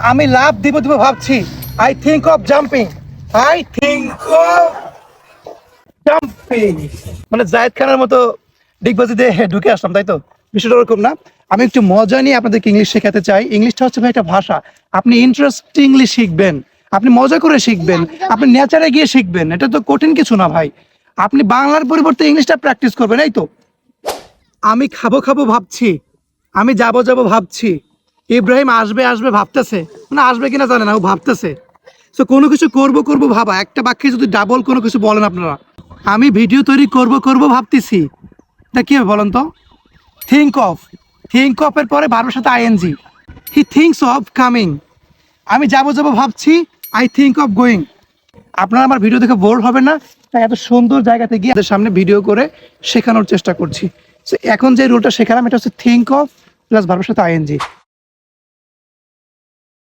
আমি লাভ দিব দিব ভাবছি। I think of jumping. I think of jumping. মানে জায়েদ খানের মতো ডিগবাজি দিয়ে ঢুকে আসলাম, তাই তো? বিষয়টা ওরকম না। আমি একটু মজা নিয়ে আপনাদেরকে ইংলিশ শেখাতে চাই। ইংলিশটা হচ্ছে ভাই একটা ভাষা। আপনি ইন্টারেস্টিংলি শিখবেন, আপনি মজা করে শিখবেন, আপনি নেচারে গিয়ে শিখবেন। এটা তো কঠিন কিছু না ভাই। আপনি বাংলার পরিবর্তে ইংলিশটা প্র্যাকটিস করবেন, এই তো। আমি খাবো খাবো ভাবছি, আমি যাবো যাবো ভাবছি। ইব্রাহিম আসবে আসবে ভাবতেছে, না আসবে কিনা জানে না, ও ভাবতেছে। তো কোনো কিছু করব করব ভাবা, একটা বাক্যে যদি ডাবল কোনো কিছু বলেন আপনারা, আমি ভিডিও তৈরি করব করব ভাবতেছি, এটা কি হবে বলেন তো? থিঙ্ক অফ, থিঙ্ক অফ এর পরে ভার্বের সাথে ING. He thinks of coming. আমি যাবো যাবো ভাবছি, আই থিঙ্ক অফ গোয়িং। আপনারা আমার ভিডিও দেখে বোর হবে না, তাই এত সুন্দর জায়গাতে গিয়ে আপনাদের সামনে ভিডিও করে শেখানোর চেষ্টা করছি। তো এখন যে রুলটা শেখালাম এটা হচ্ছে থিঙ্ক অফ প্লাস ভার্বের সাথে আইএনজি।